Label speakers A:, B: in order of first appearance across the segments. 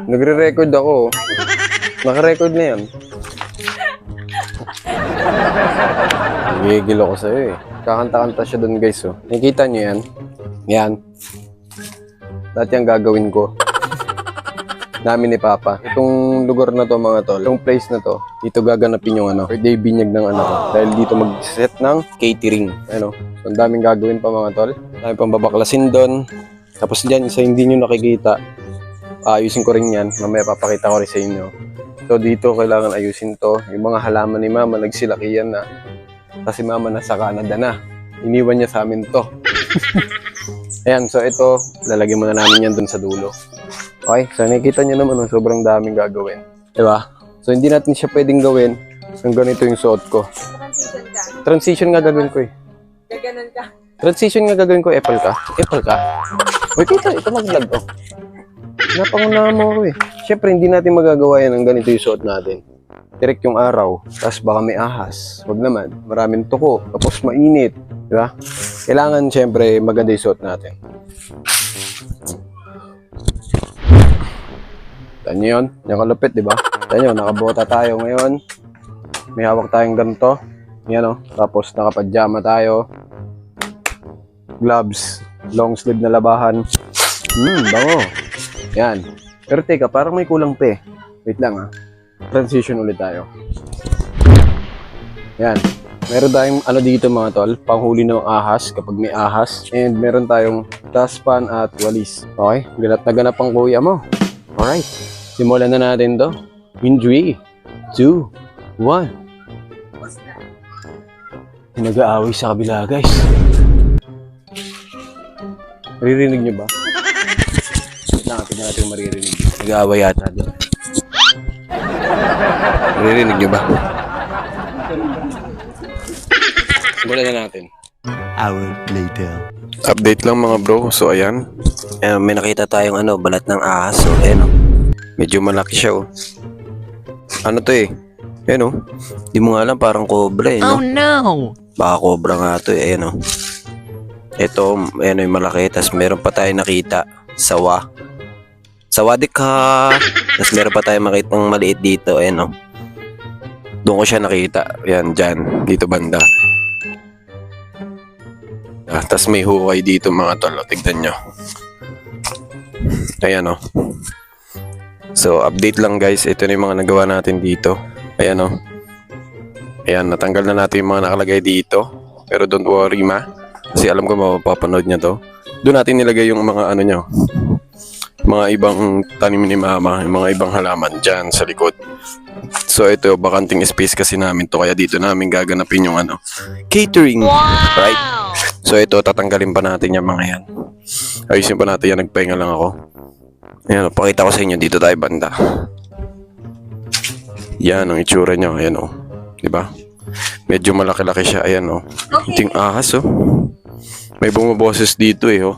A: Nagre-record ako. Naka-record na yan. Gigil ako sa'yo eh. Kakanta-kanta siya dun guys oh. Nakikita niyo yan? Yan. Dati ang gagawin ko. Namin ni Papa. Itong lugar na to mga tol, itong place na to, dito gaganapin yung birthday binyag ng anak ko. Dahil dito mag-set ng catering. So, ang daming gagawin pa mga tol. Dami pang babaklasin doon. Tapos dyan, isa hindi nyo nakikita. Ayusin ko rin yan. Mamaya papakita ko rin sa inyo. So dito kailangan ayusin to. Yung mga halaman ni Mama nagsilakihan na. Kasi Mama nasa Canada na. Iniwan niya sa amin to. Ayan, so ito, lalagyan muna namin yan dun sa dulo. Okay, so nakikita nyo naman, sobrang daming gagawin. Diba? So hindi natin siya pwedeng gawin kung ganito yung suot ko.
B: Transition ka.
A: Transition nga gagawin ko eh.
B: Gaganon ka.
A: Transition nga gagawin ko, Apple ka. Apple ka? Wait, ito mag-vlog oh. Napanguna mo ako eh. Siyempre, hindi natin magagawa yan ng ganito yung suot natin. Direct yung araw, tapos baka may ahas. Huwag naman, maraming tuko, tapos mainit. Diba? Kailangan, siyempre, maganda yung suot natin. Tanya yun, yung kalupit, diba? Tanya yun, nakabota tayo ngayon. May hawak tayong ganito. Yan o, tapos nakapajama tayo. Gloves, long sleeve na labahan. Bango. Yan. Pero teka, parang may kulang pa eh. Wait lang ah. Transition ulit tayo. Yan. Meron tayong dito mga tol, panghuli ng ahas kapag may ahas. And meron tayong dustpan at walis. Okay? Ganap na ganap ang kuya mo. Alright. Simulan na natin to. In 3, 2, 1. Nag-aaway sa kabila guys. Maririnig nyo ba? Tingnan natin yung maririnig. Nag-aaway yata doon. Maririnig nyo ba? Simulan na natin.
C: Hour later.
A: Update lang mga bro. So ayan. May nakita tayong balat ng ahas. So ayan medyo malaki siya oh. Ano to eh? Ayan oh. Di mo nga alam parang cobra eh no?
C: Oh no!
A: Baka cobra nga to eh. Ayan oh. Ito ayan yung malaki. Tapos meron pa tayong nakita. Sawa. Sawadik ka! Tapos meron pa tayong makitang maliit dito. Ayan oh. Doon ko siya nakita. Ayan dyan. Dito banda. Tapos may hukay dito mga tol. Tignan nyo. Ayan o. So update lang guys. Ito na yung mga nagawa natin dito. Ayan o. Ayan. Natanggal na natin yung mga nakalagay dito. Pero don't worry ma. Kasi alam ko mapapanood niya to. Doon natin nilagay yung mga nyo. Mga ibang tanim ni Mama. Yung mga ibang halaman dyan sa likod. So ito bakanting space kasi namin to. Kaya dito namin gaganapin yung catering.
C: Wow!
A: Right? So ito, tatanggalin pa natin yung mga yan. Ayusin pa natin yan, nagpahinga lang ako. Ayan, pakita ko sa inyo, dito tayo banda. Yan, ang itsura nyo, ayan o. Diba? Medyo malaki-laki siya, ayan o. Ito yung ahas o. May bumaboses dito eh o.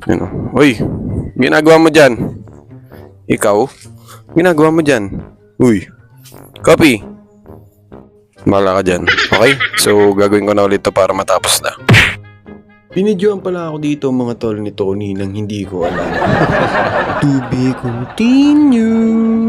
A: Ayan o. Uy, ginagawa mo dyan? Ikaw? Ginagawa mo dyan? Uy, copy. Bahala ka dyan. Okay? So, gagawin ko na ulit to para matapos na. Binidyoan pala ako dito mga tol ni Tony nang hindi ko alam. To be continued.